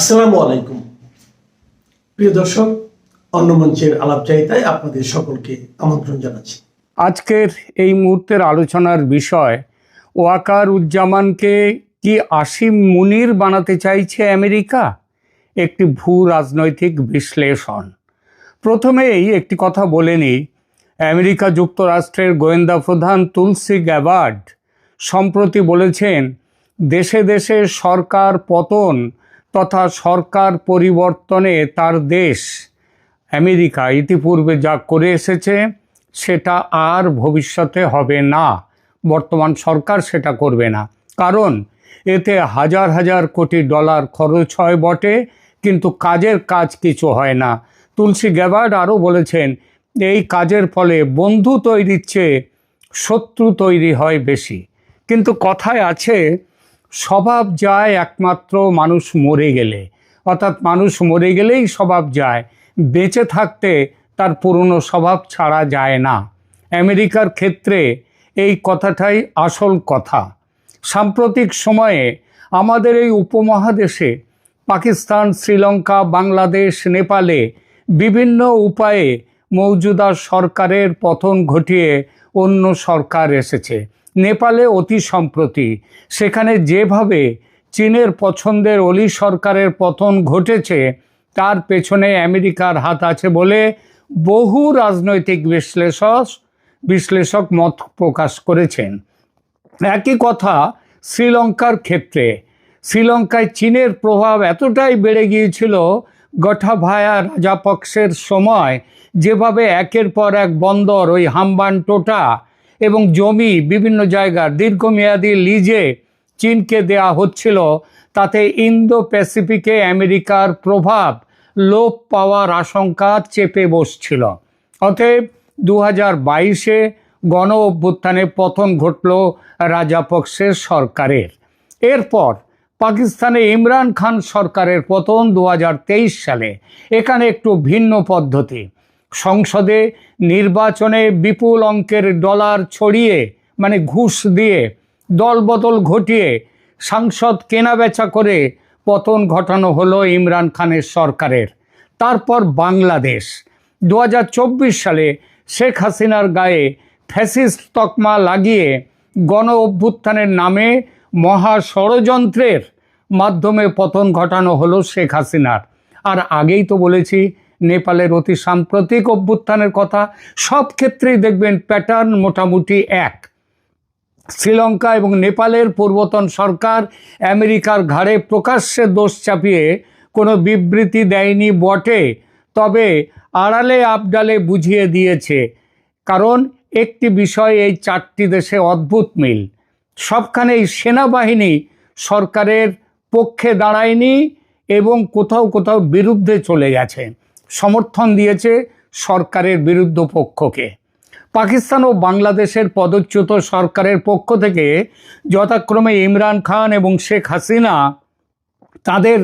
আসসালামু আলাইকুম প্রিয় দর্শক, অন্য মঞ্চের আলাপচারিতায় আপনাদের সকলকে আমন্ত্রণ জানাচ্ছি। আজকের এই মুহূর্তের আলোচনার বিষয়, ওয়াকারুজ্জামানকে কি আসিম মুনির বানাতে চাইছে আমেরিকা? একটি ভূ রাজনৈতিক বিশ্লেষণ। প্রথমেই একটি কথা বলে নিই, আমেরিকা যুক্তরাষ্ট্রের গোয়েন্দা প্রধান তুলসি গ্যাবার্ড সম্প্রতি বলেছেন, দেশে দেশে সরকার পতন তথা সরকার পরিবর্তনে তার দেশ আমেরিকা ইতিপূর্বে যা করে এসেছে সেটা আর ভবিষ্যতে হবে না। বর্তমান সরকার সেটা করবে না, কারণ এতে হাজার হাজার কোটি ডলার খরচ হয় বটে, কিন্তু কাজের কাজ কিছু হয় না। তুলসি গ্যাবার্ড আরও বলেছেন, এই কাজের ফলে বন্ধু তৈরির চেয়ে শত্রু তৈরি হয় বেশি। কিন্তু কথায় আছে, স্বভাব যায় একমাত্র মানুষ মরে গেলে, অর্থাৎ মানুষ মরে গেলেই স্বভাব যায়, বেঁচে থাকতে তার পুরনো স্বভাব ছাড়া যায় না। আমেরিকার ক্ষেত্রে এই কথাটাই আসল কথা। সাম্প্রতিক সময়ে আমাদের এই উপমহাদেশে পাকিস্তান, শ্রীলঙ্কা, বাংলাদেশ, নেপালে বিভিন্ন উপায়ে মৌজুদা সরকারের পতন ঘটিয়ে অন্য সরকার এসেছে। নেপালে অতি সম্প্রতি সেখানে যেভাবে চীনের পছন্দের অলি সরকারের পতন ঘটেছে, তার পেছনে আমেরিকার হাত আছে বলে বহু রাজনৈতিক বিশ্লেষক মত প্রকাশ করেছেন। একই কথা শ্রীলঙ্কার ক্ষেত্রে। শ্রীলঙ্কায় চীনের প্রভাব এতটাই বেড়ে গিয়েছিল, গোটাবায়া রাজাপক্ষের সময় যেভাবে একের পর এক বন্দর, ওই হাম্বানটোটা এবং জমি বিভিন্ন জায়গার দীর্ঘমেয়াদী লিজে চীনকে দেয়া হচ্ছিল, তাতে ইন্দো প্যাসিফিকে আমেরিকার প্রভাব লোপ পাওয়ার আশঙ্কা চেপে বসছিল। অতএব 2022-এ গণ অভ্যুত্থানে পতন ঘটল রাজাপক্ষের সরকারের। এরপর পাকিস্তানে ইমরান খান সরকারের পতন 2023 সালে। এখানে একটু ভিন্ন পদ্ধতি। সংসদে নির্বাচনে বিপুল অঙ্কের ডলার ছড়িয়ে, মানে ঘুষ দিয়ে দলবদল ঘটিয়ে সাংসদ কেনাবেচা করে পতন ঘটানো হলো ইমরান খানের সরকারের। তারপর বাংলাদেশ 2024 সালে শেখ হাসিনার গায়ে ফ্যাসিস্ট তকমা লাগিয়ে গণ অভ্যুত্থানের নামে মহা ষড়যন্ত্রের মাধ্যমে পতন ঘটানো হলো শেখ হাসিনার। আর আগেই তো বলেছি নেপালের অতি সাম্প্রতিক অভ্যুত্থানের কথা। সব ক্ষেত্রেই দেখবেন প্যাটার্ন মোটামুটি এক। শ্রীলঙ্কা এবং নেপালের পূর্বতন সরকার আমেরিকার ঘাড়ে প্রকাশ্যে দোষ চাপিয়ে কোনো বিবৃতি দেয়নি বটে, তবে আড়ালে আবডালে বুঝিয়ে দিয়েছে। কারণ একটি বিষয় এই চারটি দেশে অদ্ভুত মিল, সবখানেই সেনাবাহিনী সরকারের পক্ষে দাঁড়ায়নি এবং কোথাও কোথাও বিরুদ্ধে চলে গেছে, সমর্থন দিয়েছে সরকারের বিরুদ্ধ পক্ষকে। পাকিস্তান ও বাংলাদেশের পদচ্যুত সরকারের পক্ষ থেকে যথাক্রমে ইমরান খান এবং শেখ হাসিনা তাদের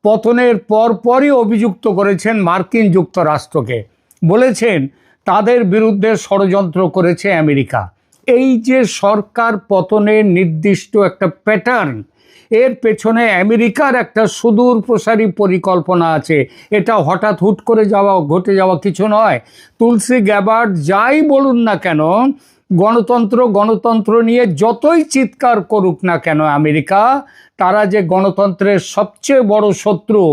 পতনের পরপরই অভিযুক্ত করেছেন মার্কিন যুক্তরাষ্ট্রকে। বলেছেন তাদের বিরুদ্ধে ষড়যন্ত্র করেছে আমেরিকা। এই যে সরকার পতনের নির্দিষ্ট একটা প্যাটার্ন, এর পেছনে আমেরিকার একটা সুদূর প্রসারী পরিকল্পনা আছে। এটা হঠাৎ হুট করে ঘটে যাওয়া কিছু নয়। তুলসি গ্যাবার্ড যাই বলুন না কেন, গণতন্ত্র নিয়ে যতই চিৎকার করুক না কেন আমেরিকা, তারা যে গণতন্ত্রের সবচেয়ে বড় শত্রু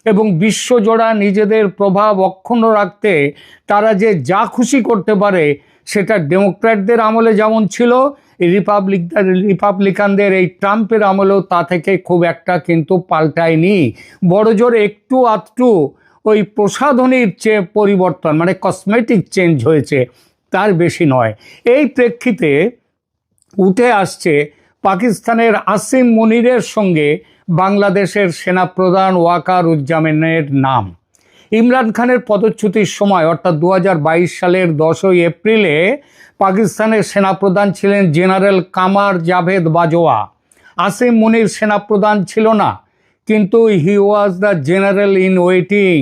এবং বিশ্বজোড়া নিজেদের প্রভাব অক্ষুণ্ণ রাখতে তারা যে যা খুশি করতে পারে, সেটা ডেমোক্র্যাটদের আমলে যেমন ছিল, রিপাবলিকানদের এই ট্রাম্পের আমলেও তা থেকে খুব একটা কিন্তু পাল্টায়নি। বড়জোর একটু আধটু ওই প্রসাধনীর চেয়ে পরিবর্তন, মানে কসমেটিক চেঞ্জ হয়েছে, তার বেশি নয়। এই প্রেক্ষিতে উঠে আসছে পাকিস্তানের আসিম মুনিরের সঙ্গে বাংলাদেশের সেনাপ্রধান ওয়াকারুজ্জামানের নাম। ইমরান খানের পদচ্যুতির সময় অর্থাৎ 2022 সালের 10ই এপ্রিলে পাকিস্তানের সেনাপ্রধান ছিলেন জেনারেল কামার জাভেদ বাজওয়া। আসিম মুনির সেনাপ্রধান ছিল না, কিন্তু he was the general in waiting.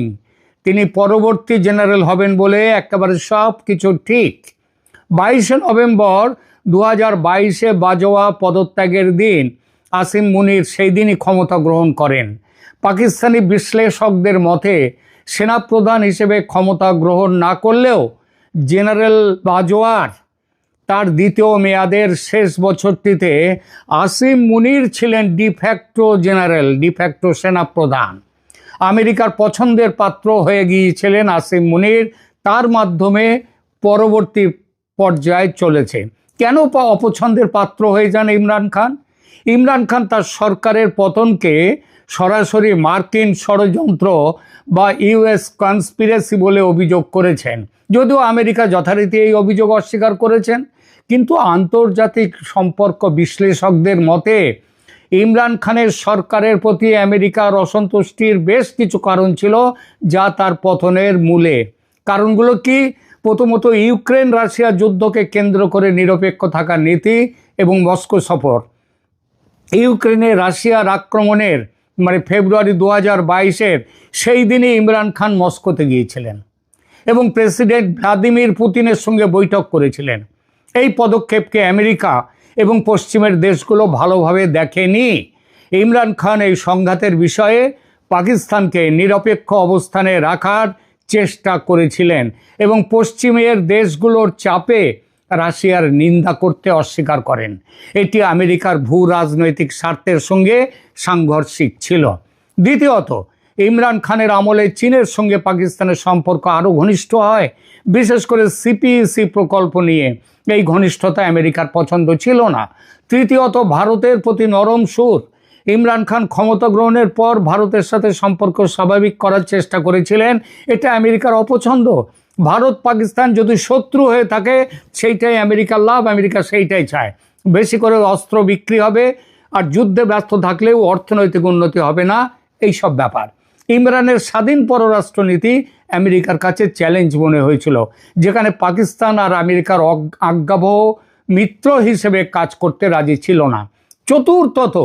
তিনি পরবর্তী জেনারেল হবেন বলে একেবারে সব কিছু ঠিক। 22শে নভেম্বর 2022-এ বাজওয়া পদত্যাগের দিন আসিম মুনির সেই দিনই ক্ষমতা গ্রহণ করেন। পাকিস্তানি বিশ্লেষকদের মতে সেনাপ্রধান হিসেবে ক্ষমতা গ্রহণ না করলেও জেনারেল বাজওয়ার তার দ্বিতীয় মেয়াদের শেষ বছরটিতে আসিম মুনির ছিলেন ডিফ্যাক্টো জেনারেল, ডিফ্যাক্টো সেনাপ্রধান। আমেরিকার পছন্দের পাত্র হয়ে গিয়েছিলেন আসিম মুনির, তার মাধ্যমে পরবর্তী পর্যায়ে চলেছে। কেন অপছন্দের পাত্র হয়ে যান ইমরান খান? ইমরান খান তার সরকারের পতনকে সরাসরি মার্কিন ষড়যন্ত্র বা ইউএস কনস্পিরেসি বলে অভিযোগ করেছেন, যদিও আমেরিকা যথারীতি এই অভিযোগ অস্বীকার করেছেন। কিন্তু আন্তর্জাতিক সম্পর্ক বিশ্লেষকদের মতে ইমরান খানের সরকারের প্রতি আমেরিকার অসন্তুষ্টির বেশ কিছু কারণ ছিল, যা তার পতনের মূলে। কারণগুলো কি? প্রথমত, ইউক্রেন রাশিয়া যুদ্ধকে কেন্দ্র করে নিরপেক্ষ থাকার নীতি এবং মস্কো সফর। ইউক্রেনে রাশিয়ার আক্রমণের ফেব্রুয়ারি 2022-এর সেই দিনে ইমরান খান মস্কোতে গিয়েছিলেন এবং প্রেসিডেন্ট ভ্লাদিমির পুতিনের সঙ্গে বৈঠক করেছিলেন। এই পদক্ষেপকে আমেরিকা এবং পশ্চিমের দেশগুলো ভালোভাবে দেখেনি। ইমরান খান এই সংঘাতের বিষয়ে পাকিস্তানকে নিরপেক্ষ অবস্থানে রাখার চেষ্টা করেছিলেন এবং পশ্চিমের দেশগুলোর চাপে রাশিয়ার নিন্দা করতে অস্বীকার করেন। এটি আমেরিকার ভূ রাজনৈতিক স্বার্থের সঙ্গে সাংঘর্ষিক ছিল। দ্বিতীয়ত, ইমরান খানের আমলে চীনের সঙ্গে পাকিস্তানের সম্পর্ক আরও ঘনিষ্ঠ হয়, বিশেষ করে সিপিইসি প্রকল্প নিয়ে এই ঘনিষ্ঠতা আমেরিকার পছন্দ ছিল না। তৃতীয়ত, ভারতের প্রতি নরম সুর। ইমরান খান ক্ষমতা গ্রহণের পর ভারতের সাথে সম্পর্ক স্বাভাবিক করার চেষ্টা করেছিলেন, এটা আমেরিকার অপছন্দ। ভারত পাকিস্তান যদি শত্রু হয়ে থাকে সেইটাই আমেরিকার লাভ, আমেরিকা সেইটাই চায়। বেশি করে অস্ত্র বিক্রি হবে আর যুদ্ধে ব্যস্ত থাকলেও অর্থনৈতিক উন্নতি হবে না, এই সব ব্যাপার। ইমরানের স্বাধীন পররাষ্ট্রনীতি আমেরিকার কাছে চ্যালেঞ্জ মনে হয়েছিল, যেখানে পাকিস্তান আর আমেরিকার আজ্ঞাবহ মিত্র হিসেবে কাজ করতে রাজি ছিল না। চতুর্থত,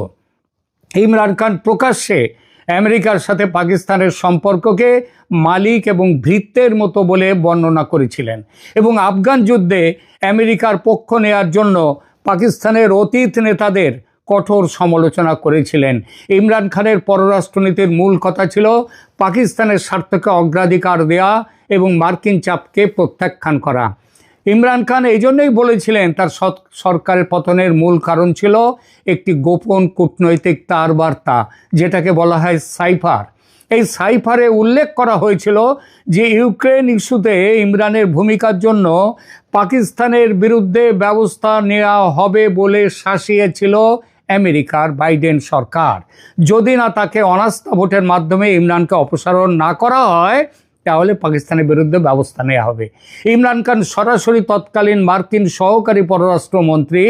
ইমরান খান প্রকাশ্যে আমেরিকার সাথে পাকিস্তানের সম্পর্ককে মালিক এবং ভৃত্যের মতো বলে বর্ণনা করেছিলেন এবং আফগান যুদ্ধে আমেরিকার পক্ষ নেয়ার জন্য পাকিস্তানের অতীত নেতাদের কঠোর সমালোচনা করেছিলেন। ইমরান খানের পররাষ্ট্রনীতির মূল কথা ছিল পাকিস্তানের স্বার্থকে অগ্রাধিকার দেয়া এবং মার্কিন চাপকে প্রত্যাখ্যান করা। ইমরান খান এই জন্যই বলেছিলেন তার সরকারের পতনের মূল কারণ ছিল একটি গোপন কূটনৈতিক তারবার্তা, যেটাকে বলা হয় সাইফার। এই সাইফারে উল্লেখ করা হয়েছিল যে ইউক্রেন ইস্যুতে ইমরানের ভূমিকার জন্য পাকিস্তানের বিরুদ্ধে ব্যবস্থা নেওয়া হবে বলে শাসিয়েছিল আমেরিকার বাইডেন সরকার। যদি না তাকে অনাস্থা ভোটের মাধ্যমে ইমরানকে অপসারণ না করা হয়, তাহলে পাকিস্তানের বিরুদ্ধে ব্যবস্থা নেওয়া হবে। ইমরান খান সরাসরি তৎকালীন মার্কিন সহকারী পররাষ্ট্রমন্ত্রী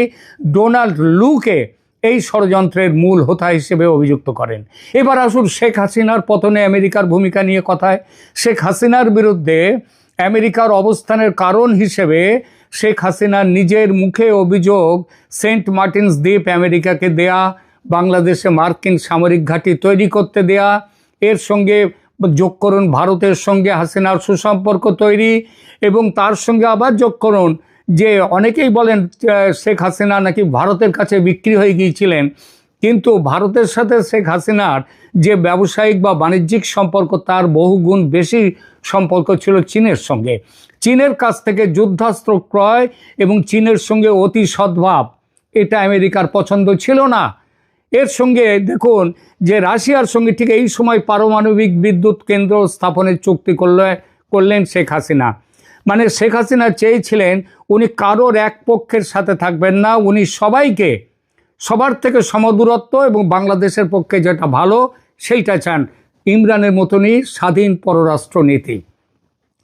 ডোনাল্ড লুকে এই ষড়যন্ত্রের মূল হোতা হিসেবে অভিযুক্ত করেন। এবার আসুন শেখ হাসিনার পতনে আমেরিকার ভূমিকা নিয়ে কথায়। শেখ হাসিনার বিরুদ্ধে আমেরিকার অবস্থানের কারণ হিসেবে শেখ হাসিনার নিজের মুখে অভিযোগ সেন্ট মার্টিনস দ্বীপ আমেরিকাকে দেয়া, বাংলাদেশে মার্কিন সামরিক ঘাঁটি তৈরি করতে দেয়া, এর সঙ্গে যোগ করুন ভারতের সঙ্গে হাসিনার সুসম্পর্ক তৈরি, এবং তার সঙ্গে আবার যোগ করুন যে অনেকেই বলেন শেখ হাসিনা নাকি ভারতের কাছে বিক্রি হয়ে গিয়েছিলেন, কিন্তু ভারতের সাথে শেখ হাসিনার যে ব্যবসায়িক বা বাণিজ্যিক সম্পর্ক তার বহুগুণ বেশি সম্পর্ক ছিল চীনের সঙ্গে। চীনের কাছ থেকে যুদ্ধাস্ত্র ক্রয় এবং চীনের সঙ্গে অতি সদ্ভাব, এটা আমেরিকার পছন্দ ছিল না। এর সঙ্গে দেখুন যে রাশিয়ার সঙ্গে ঠিক এই সময় পারমাণবিক বিদ্যুৎ কেন্দ্র স্থাপনের চুক্তি করলেন শেখ হাসিনা। মানে শেখ হাসিনা চেয়েছিলেন উনি কারোর এক পক্ষের সাথে থাকবেন না, উনি সবাইকে সবার থেকে সমদূরত্ব এবং বাংলাদেশের পক্ষে যেটা ভালো সেইটা চান। ইমরানের মতনই স্বাধীন পররাষ্ট্রনীতি।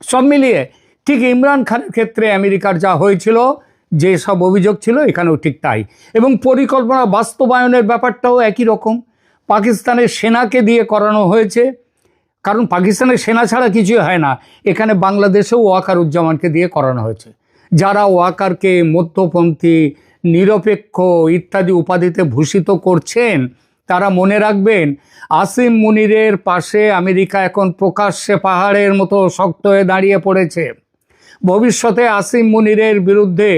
সব মিলিয়ে ঠিক ইমরান খানের ক্ষেত্রে আমেরিকার যা হয়েছিল, যে সব অভিযোগ ছিল, এখানেও ঠিক তাই। এবং পরিকল্পনা বাস্তবায়নের ব্যাপারটাও একই রকম। পাকিস্তানের সেনাকে দিয়ে করানো হয়েছে, কারণ পাকিস্তানের সেনা ছাড়া কিছুই হয় না। এখানে বাংলাদেশেও ওয়াকারুজ্জামানকে দিয়ে করানো হয়েছে, যারা ওয়াকারকে মধ্যপন্থী, নিরপেক্ষ ইত্যাদি উপাধিতে ভূষিত করছেন, তারা মনে রাখবেন আসিম মুনিরের পাশে আমেরিকা এখন প্রকাশ্যে পাহাড়ের মতো শক্ত হয়ে দাঁড়িয়ে পড়েছে। ভবিষ্যতে আসিম মুনিরের বিরুদ্ধে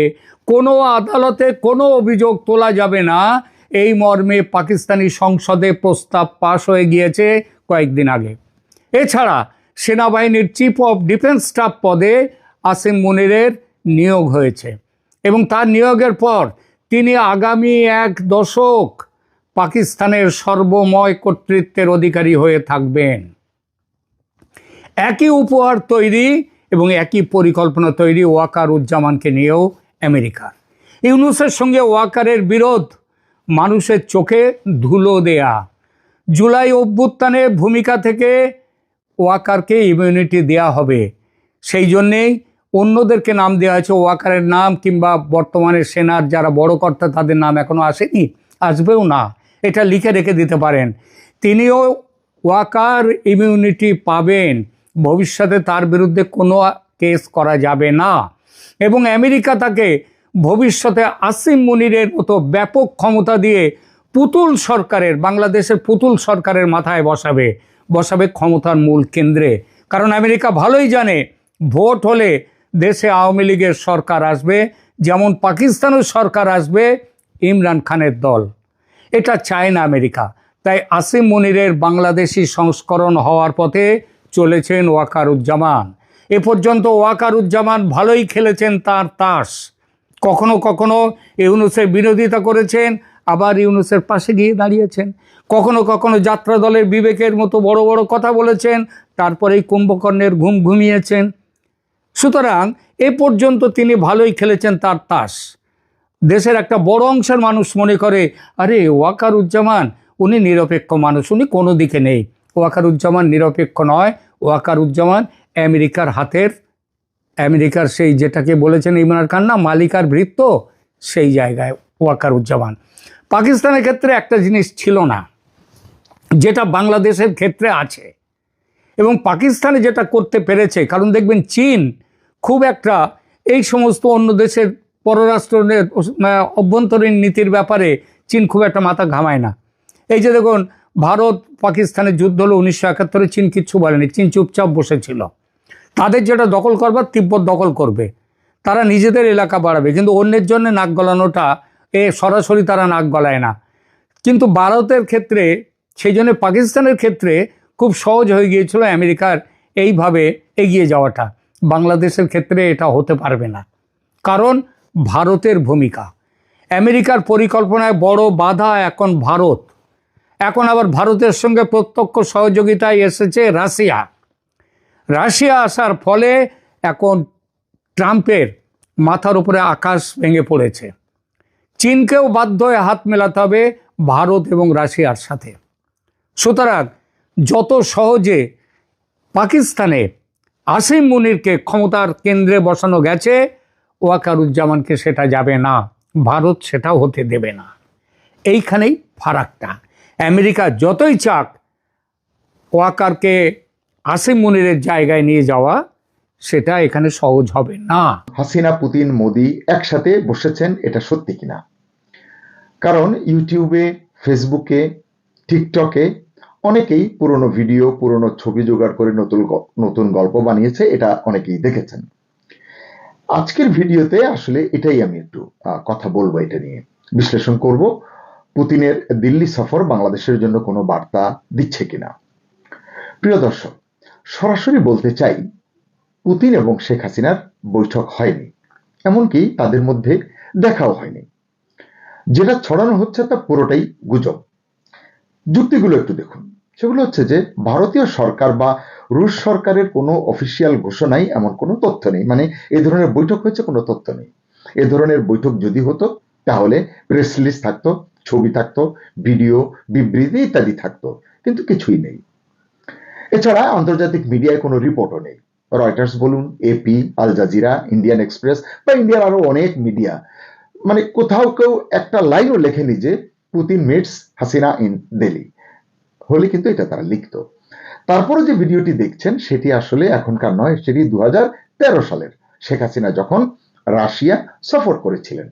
কোনো আদালতে কোনো অভিযোগ তোলা যাবে না, এই মর্মে পাকিস্তানি সংসদে প্রস্তাব পাশ হয়ে গিয়েছে কয়েকদিন আগে। এছাড়া সেনাবাহিনীর চিফ অফ ডিফেন্স স্টাফ পদে আসিম মুনিরের নিয়োগ হয়েছে এবং তার নিয়োগের পর তিনি আগামী 1 দশক পাকিস্তানের সর্বময় কর্তৃত্বের অধিকারী হয়ে থাকবেন। একই উপহার তৈরি এবং একই পরিকল্পনা তৈরি ওয়াকারুজ্জামানকে নিয়েও আমেরিকার। ইউনূসের সঙ্গে ওয়াকারের বিরোধ মানুষের চোখে ধুলো দেয়া। জুলাই অভ্যুত্থানের ভূমিকা থেকে ওয়াকারকে ইমিউনিটি দেয়া হবে, সেই জন্যেই অন্যদেরকে নাম দেওয়া হয়েছে। ওয়াকারের নাম কিংবা বর্তমানে সেনার যারা বড় কর্তা তাদের নাম এখনও আসেনি, আসবেও না, এটা লিখে রেখে দিতে পারেন। তিনিও ওয়াকার ইমিউনিটি পাবেন, ভবিষ্যতে তার বিরুদ্ধে কোনো কেস করা যাবে না এবং আমেরিকা তাকে ভবিষ্যতে আসিম মুনিরের মতো ব্যাপক ক্ষমতা দিয়ে পুতুল সরকারের, বাংলাদেশের পুতুল সরকারের মাথায় বসাবে ক্ষমতার মূল কেন্দ্রে। কারণ আমেরিকা ভালোই জানে ভোট হলে দেশে আওয়ামী লীগের সরকার আসবে, যেমন পাকিস্তানের সরকার আসবে ইমরান খানের দল। এটা চায় না আমেরিকা। তাই আসিম মুনিরের বাংলাদেশি সংস্করণ হওয়ার পথে চলেছেন ওয়াকারুজ্জামান। এ পর্যন্ত ওয়াকারুজ্জামান ভালোই খেলেছেন তার তাস। কখনো কখনো ইউনূসের বিরোধিতা করেছেন, আবার ইউনূসের পাশে গিয়ে দাঁড়িয়েছেন। কখনো কখনো যাত্রা দলের বিবেকের মতো বড় বড় কথা বলেছেন, তারপরেই কুম্ভকর্ণের ঘুম ঘুমিয়েছেন। সুতরাং এ পর্যন্ত তিনি ভালোই খেলেছেন তার তাস। দেশের একটা বড় অংশের মানুষ মনে করে, আরে ওয়াকারুজ্জামান উনি নিরপেক্ষ মানুষ, উনি কোনো দিকে নেই। ওয়াকারুজ্জামান নিরপেক্ষ নয়, ওয়াকারুজ্জামান আমেরিকার হাতের, আমেরিকার সেই যেটাকে বলেছেন ইমরান খান না মালিকার ভৃত্য, সেই জায়গায় ওয়াকারুজ্জামান। পাকিস্তানের ক্ষেত্রে একটা জিনিস ছিল না যেটা বাংলাদেশের ক্ষেত্রে আছে, এবং পাকিস্তানে যেটা করতে পেরেছে, কারণ দেখবেন চীন খুব একটা এই সমস্ত অন্য দেশের পররাষ্ট্র অভ্যন্তরীণ নীতির ব্যাপারে চীন খুব একটা মাথা ঘামায় না। এই যে দেখুন ভারত পাকিস্তানের যুদ্ধ হলো 1971, চীন কিচ্ছু বলেনি, চীন চুপচাপ বসেছিল। তাদের যেটা দখল করবার তিব্বত দখল করবে, তারা নিজেদের এলাকা বাড়াবে, কিন্তু অন্যের জন্য নাক গলানোটা সরাসরি তারা নাক গলায় না। কিন্তু ভারতের ক্ষেত্রে, সেই জন্য পাকিস্তানের ক্ষেত্রে খুব সহজ হয়ে গিয়েছিল আমেরিকার এইভাবে এগিয়ে যাওয়াটা। বাংলাদেশের ক্ষেত্রে এটা হতে পারবে না, কারণ ভারতের ভূমিকা। আমেরিকার পরিকল্পনায় বড় বাধা এখন ভারত। এখন আবার ভারতের সঙ্গে প্রত্যক্ষ সহযোগিতায় এসেছে রাশিয়া আসার ফলে এখন ট্রাম্পের মাথার উপরে আকাশ ভেঙে পড়েছে। চীনকেও বাধ্য হয়ে হাত মেলাতে হবে ভারত এবং রাশিয়ার সাথে। সুতরাং যত সহজে পাকিস্তানে আসিম মুনিরকে ক্ষমতার কেন্দ্রে বসানো গেছে, ওয়াকারুজ্জামানকে সেটা যাবে না, ভারত সেটাও হতে দেবে না। এইখানেই ফারাকটা। আমেরিকা যতই চাক ওয়াকারকে আসিম মুনিরের জায়গায় নিয়ে যাওয়া, সেটা এখানে সহজ হবে না। হাসিনা, পুতিন, মোদি একসাথে বসেছেন, এটা সত্যি কিনা? কারণ ইউটিউবে, ফেসবুকে, টিকটকে অনেকেই পুরনো ভিডিও, পুরনো ছবি জোগাড় করে নতুন গল্প বানিয়েছে, এটা অনেকেই দেখেছেন। আজকের ভিডিওতে আসলে এটাই আমি একটু কথা বলবো, এটা নিয়ে বিশ্লেষণ করব। পুতিনের দিল্লি সফর বাংলাদেশের জন্য কোনো বার্তা দিচ্ছে কিনা। প্রিয় দর্শক, সরাসরি বলতে চাই, পুতিন এবং শেখ হাসিনার বৈঠক হয়নি, এমনকি তাদের মধ্যে দেখাও হয়নি। যেটা ছড়ানো হচ্ছে তা পুরোটাই গুজব। যুক্তিগুলো একটু দেখুন। সেগুলো হচ্ছে যে ভারতীয় সরকার বা রুশ সরকারের কোনো অফিসিয়াল ঘোষণায় এমন কোনো তথ্য নেই, মানে এই ধরনের বৈঠক হয়েছে কোনো তথ্য নেই। এ ধরনের বৈঠক যদি হতো তাহলে প্রেস রিলিজ থাকতো, ছবি থাকতো, ভিডিও, বিবৃতি ইত্যাদি থাকতো, কিন্তু কিছুই নেই। এছাড়া আন্তর্জাতিক মিডিয়ায় কোনো রিপোর্টও নেই। রয়টার্স বলুন, AP, Al Jazeera, Indian Express বা ইন্ডিয়ার আরো অনেক মিডিয়া, মানে কোথাও কেউ একটা লাইনও লেখেনি যে Putin meets Hasina in Delhi, হলে কিন্তু এটা তারা লিখতো। তারপরে যে ভিডিওটি দেখছেন সেটি আসলে এখনকার নয়, সেটি 2013 সালের, শেখ হাসিনা যখন রাশিয়া সফর করেছিলেন।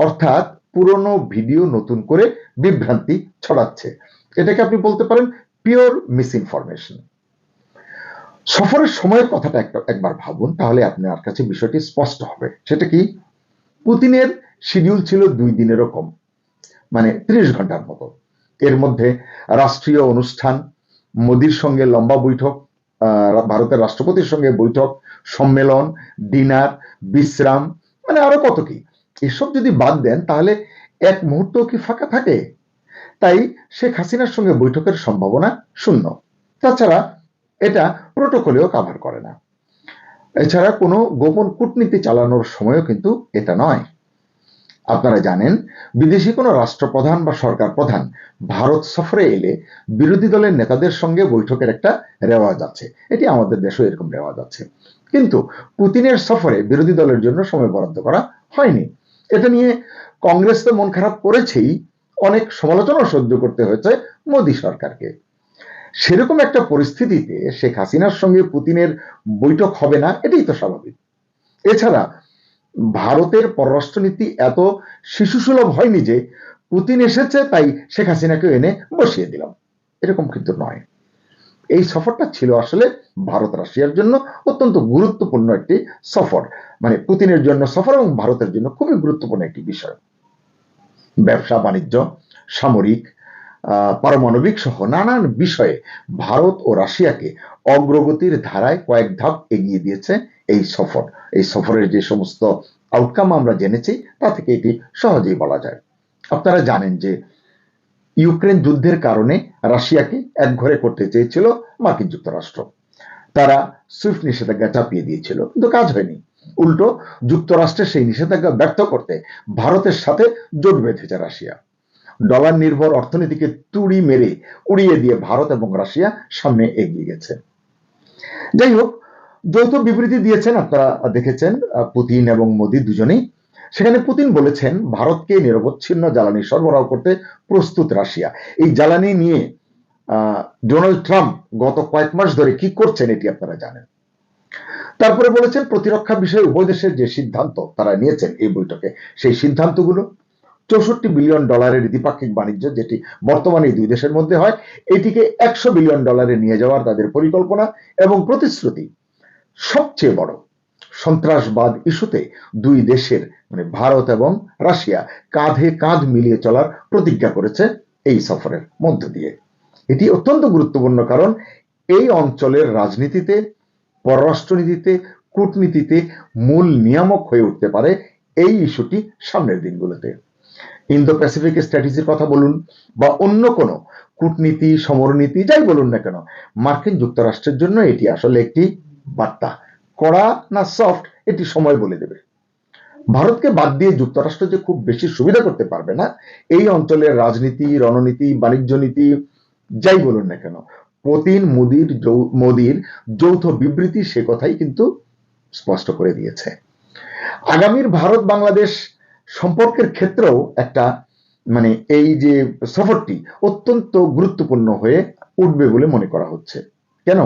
অর্থাৎ পুরনো ভিডিও নতুন করে বিভ্রান্তি ছড়াচ্ছে। এটাকে আপনি বলতে পারেন পিওর মিস ইনফরমেশন। সফরের সময়ের কথাটা একবার ভাবুন, তাহলে আপনার কাছে বিষয়টি স্পষ্ট হবে। সেটা কি? পুতিনের শিডিউল ছিল 2 দিনেরও কম। মানে 30 ঘন্টার মতো। এর মধ্যে রাষ্ট্রীয় অনুষ্ঠান, মোদির সঙ্গে লম্বা বৈঠক, ভারতের রাষ্ট্রপতির সঙ্গে বৈঠক, সম্মেলন, ডিনার, বিশ্রাম, মানে আরো কত কি। এসব যদি বাদ দেন তাহলে এক মুহূর্ত কি ফাঁকা থাকে? তাই শেখ হাসিনার সঙ্গে বৈঠকের সম্ভাবনা শূন্য। তাছাড়া এটা প্রোটোকলেও কাভার করে না। এছাড়া কোনো গোপন কূটনীতি চালানোর সময়ও কিন্তু এটা নয়। আপনারা জানেন, বিদেশি কোনো রাষ্ট্রপ্রধান বা সরকার প্রধান ভারত সফরে এলে বিরোধী দলের নেতাদের সঙ্গে বৈঠকের একটা রেওয়াজ আছে। এটি আমাদের দেশেও এরকম রেওয়াজ আছে। কিন্তু পুতিনের সফরে বিরোধী দলের জন্য সময় বরাদ্দ করা হয়নি। এটা নিয়ে কংগ্রেস তো মন খারাপ করেছেই, অনেক সমালোচনা সহ্য করতে হয়েছে মোদী সরকারকে। সেরকম একটা পরিস্থিতিতে শেখ হাসিনার সঙ্গে পুতিনের বৈঠক হবে না, এটাই তো স্বাভাবিক। এছাড়া ভারতের পররাষ্ট্রনীতি এত শিশুসুলভ হয়নি যে পুতিন এসেছে তাই শেখ হাসিনাকে এনে বসিয়ে দিলাম, এরকম কিন্তু নয়। এই সফরটা ছিল আসলে ভারত রাশিয়ার জন্য অত্যন্ত গুরুত্বপূর্ণ একটি সফর, মানে পুতিনের জন্য সফর এবং ভারতের জন্য খুবই গুরুত্বপূর্ণ একটি বিষয়। ব্যবসা বাণিজ্য, সামরিক, পারমাণবিক সহ নানান বিষয়ে ভারত ও রাশিয়াকে অগ্রগতির ধারায় কয়েক ধাপ এগিয়ে দিয়েছে এই সফর। এই সফরের যে সমস্ত আউটকাম আমরা জেনেছি তা থেকে এটি সহজেই বলা যায়। আপনারা জানেন যে ইউক্রেন যুদ্ধের কারণে রাশিয়াকে একঘরে করতে চেয়েছিল মার্কিন যুক্তরাষ্ট্র। তারা সুইফট নিষেধাজ্ঞা চাপিয়ে দিয়েছিল, কিন্তু কাজ হয়নি। উল্টো যুক্তরাষ্ট্রের সেই নিষেধাজ্ঞা ব্যর্থ করতে ভারতের সাথে জোট বেঁধেছে রাশিয়া। ডলার নির্ভর অর্থনীতিকে তুড়ি মেরে উড়িয়ে দিয়ে ভারত এবং রাশিয়া সামনে এগিয়ে গেছে। যাই হোক, যৌথ বিবৃতি দিয়েছেন, আপনারা দেখেছেন, পুতিন এবং মোদি দুজনেই। সেখানে পুতিন বলেছেন ভারতকে নিরবচ্ছিন্ন জ্বালানি সরবরাহ করতে প্রস্তুত রাশিয়া। এই জ্বালানি নিয়ে ডোনাল্ড ট্রাম্প গত কয়েক মাস ধরে কি করছেন এটি আপনারা জানেন। তারপরে বলেছেন প্রতিরক্ষা বিষয়ে উভয় দেশের যে সিদ্ধান্ত তারা নিয়েছেন এই বৈঠকে, সেই সিদ্ধান্তগুলো 64 বিলিয়ন ডলারের দ্বিপাক্ষিক বাণিজ্য, যেটি বর্তমানে এই দুই দেশের মধ্যে হয়, এটিকে 100 বিলিয়ন ডলারে নিয়ে যাওয়ার তাদের পরিকল্পনা এবং প্রতিশ্রুতি। সবচেয়ে বড়, সন্ত্রাসবাদ ইস্যুতে দুই দেশের মানে ভারত এবং রাশিয়া কাঁধে কাঁধ মিলিয়ে চলার প্রতিজ্ঞা করেছে এই সফরের মধ্য দিয়ে। এটি অত্যন্ত গুরুত্বপূর্ণ, কারণ এই অঞ্চলের রাজনীতিতে, পররাষ্ট্রনীতিতে, কূটনীতিতে মূল নিয়ামক হয়ে উঠতে পারে এই ইস্যুটি সামনের দিনগুলোতে। ইন্দো প্যাসিফিক স্ট্র্যাটেজির কথা বলুন বা অন্য কোনো কূটনীতি, সমরনীতি, যাই বলুন না কেন, মার্কিন যুক্তরাষ্ট্রের জন্য এটি আসলে একটি বার্তা। কড়া না সফট এটি সময় বলে দেবে। ভারতকে বাদ দিয়ে যুক্তরাষ্ট্র যে খুব বেশি সুবিধা করতে পারবে না এই অঞ্চলের রাজনীতি, রণনীতি, বাণিজ্য নীতি, যাই বলুন না কেন, পুতিন মোদির যৌথ বিবৃতি সে কথাই কিন্তু স্পষ্ট করে দিয়েছে। আগামীর ভারত বাংলাদেশ সম্পর্কের ক্ষেত্রেও একটা মানে এই যে সফরটি অত্যন্ত গুরুত্বপূর্ণ হয়ে উঠবে বলে মনে করা হচ্ছে। কেন?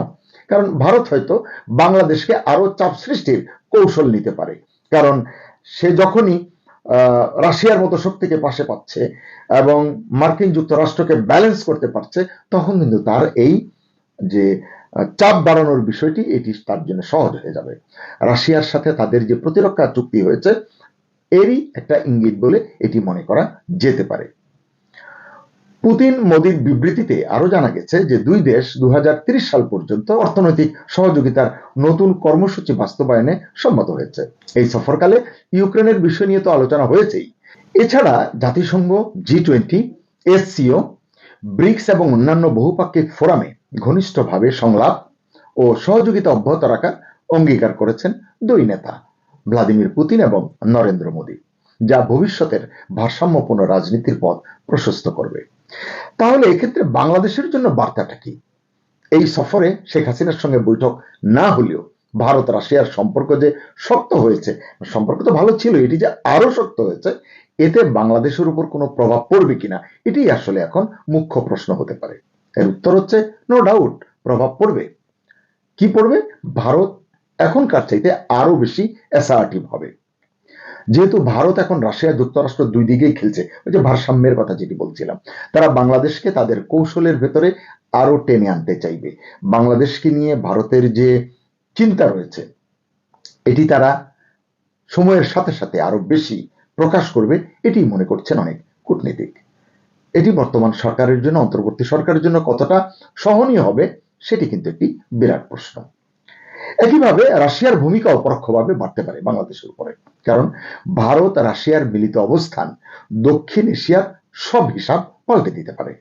কারণ ভারত হয়তো বাংলাদেশকে আরো চাপ সৃষ্টির কৌশল নিতে পারে, কারণ সে যখনই রাশিয়ার মতো শক্তিকে পাশে পাচ্ছে এবং মার্কিন যুক্তরাষ্ট্রকে ব্যালেন্স করতে পারছে, তখন কিন্তু তার এই যে চাপ বাড়ানোর বিষয়টি এটি তার জন্য সহজ হয়ে যাবে। রাশিয়ার সাথে তাদের যে প্রতিরক্ষা চুক্তি হয়েছে এরই একটা ইঙ্গিত বলে এটি মনে করা যেতে পারে। পুতিন মোদির বিবৃতিতে আরো জানা গেছে যে দুই দেশ 2030 সাল পর্যন্ত অর্থনৈতিক সহযোগিতার নতুন কর্মসূচি বাস্তবায়নে সম্মত হয়েছে। এই সফরকালে ইউক্রেনের বিষয় নিয়ে তো আলোচনা হয়েছেই। এছাড়া জাতিসংঘ, G20, SCO, ব্রিক্স এবং অন্যান্য বহুপাক্ষিক ফোরামে ঘনিষ্ঠভাবে সংলাপ ও সহযোগিতা অব্যাহত রাখার অঙ্গীকার করেছেন দুই নেতা, ভ্লাদিমির পুতিন এবং নরেন্দ্র মোদী, যা ভবিষ্যতের ভারসাম্যপূর্ণ রাজনীতির পথ প্রশস্ত করবে। তাহলে এক্ষেত্রে বাংলাদেশের জন্য বার্তাটা কি? এই সফরে শেখ হাসিনার সঙ্গে বৈঠক না হলেও ভারত রাশিয়ার সম্পর্ক যে শক্ত হয়েছে, সম্পর্ক তো ভালো ছিল, এটি যে আরো শক্ত হয়েছে, এতে বাংলাদেশের উপর কোনো প্রভাব পড়বে কিনা এটি আসলে এখন মুখ্য প্রশ্ন হতে পারে। এর উত্তর হচ্ছে নো ডাউট প্রভাব পড়বে। কি পড়বে? ভারত এখনকার চাইতে আরো বেশি অ্যাসার্টিভ হবে। যেহেতু ভারত এখন রাশিয়া, যুক্তরাষ্ট্র দুই দিকেই খেলছে, ওই যে ভারসাম্যের কথা যেটি বলছিলাম, তারা বাংলাদেশকে তাদের কৌশলের ভেতরে আরো টেনে আনতে চাইবে। বাংলাদেশকে নিয়ে ভারতের যে চিন্তা রয়েছে এটি তারা সময়ের সাথে সাথে আরো বেশি প্রকাশ করবে, এটি মনে করছেন অনেক কূটনীতিক। এটি বর্তমান সরকারের জন্য, অন্তর্বর্তী সরকারের জন্য কতটা সহনীয় হবে সেটি কিন্তু একটি বিরাট প্রশ্ন। একইভাবে রাশিয়ার ভূমিকাও পরোক্ষভাবে বাড়তে পারে বাংলাদেশের উপরে, কারণ ভারত রাশিয়ার মিলিত অবস্থান দক্ষিণ এশিয়ার সব হিসাব পাল্টে দিতে পারে।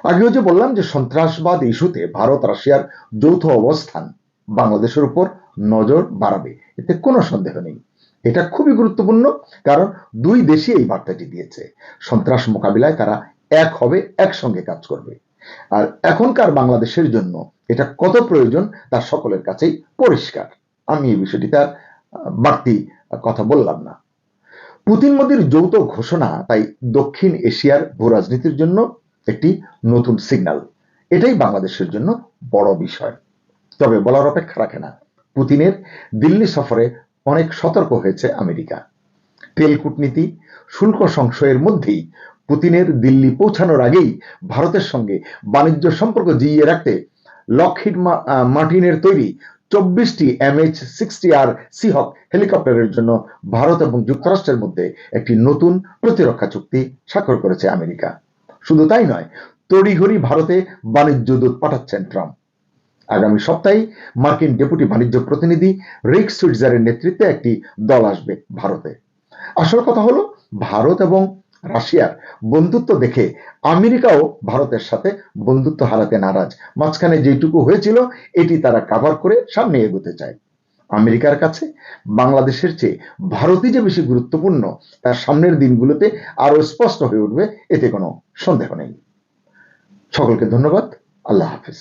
আগেও যে বললাম যে সন্ত্রাসবাদ ইস্যুতে ভারত রাশিয়ার যৌথ অবস্থান বাংলাদেশের উপর নজর বাড়াবে, এতে কোনো সন্দেহ নেই। এটা খুবই গুরুত্বপূর্ণ, কারণ দুই দেশই এই বার্তাটি দিয়েছে সন্ত্রাস মোকাবিলায় তারা এক হবে, একসঙ্গে কাজ করবে। আর এখনকার বাংলাদেশের জন্য এটা কত প্রয়োজন তা সকলের কাছেই পরিষ্কার। আমি এই বিষয়টি তার বাড়তি কথা বললাম না। পুতিন মোদির যৌথ ঘোষণা তাই দক্ষিণ এশিয়ার ভূরাজনীতির জন্য একটি নতুন সিগন্যাল। এটাই বাংলাদেশের জন্য বড় বিষয়। তবে বলার অপেক্ষা রাখে না, পুতিনের দিল্লি সফরে অনেক সতর্ক হয়েছে আমেরিকা। তেল কূটনীতি, শুল্ক সংশয়ের মধ্যেই পুতিনের দিল্লি পৌঁছানোর আগেই ভারতের সঙ্গে বাণিজ্য সম্পর্ক জিইয়ে রাখতে লকহিড মার্টিনের তৈরি 24টি MH-60R সিহক হেলিকপ্টারের জন্য ভারত এবং যুক্তরাষ্ট্রের মধ্যে একটি নতুন প্রতিরক্ষা চুক্তি স্বাক্ষর করেছে আমেরিকা। শুধু তাই নয়, তড়িঘড়ি ভারতে বাণিজ্য দূত পাঠাচ্ছেন ট্রাম্প। আগামী সপ্তাহে মার্কিন ডেপুটি বাণিজ্য প্রতিনিধি রিক সুইটজারের নেতৃত্বে একটি দল আসবে ভারতে। আসল কথা হলো, ভারত এবং রাশিয়ার বন্ধুত্ব দেখে আমেরিকাও ভারতের সাথে বন্ধুত্ব হারাতে নারাজ। মাঝখানে যেটুকু হয়েছিল এটি তারা কাভার করে সামনে এগোতে চায়। আমেরিকার কাছে বাংলাদেশের চেয়ে ভারতই যে বেশি গুরুত্বপূর্ণ তার সামনের দিনগুলোতে আরো স্পষ্ট হয়ে উঠবে, এতে কোনো সন্দেহ নেই। সকলকে ধন্যবাদ। আল্লাহ হাফেজ।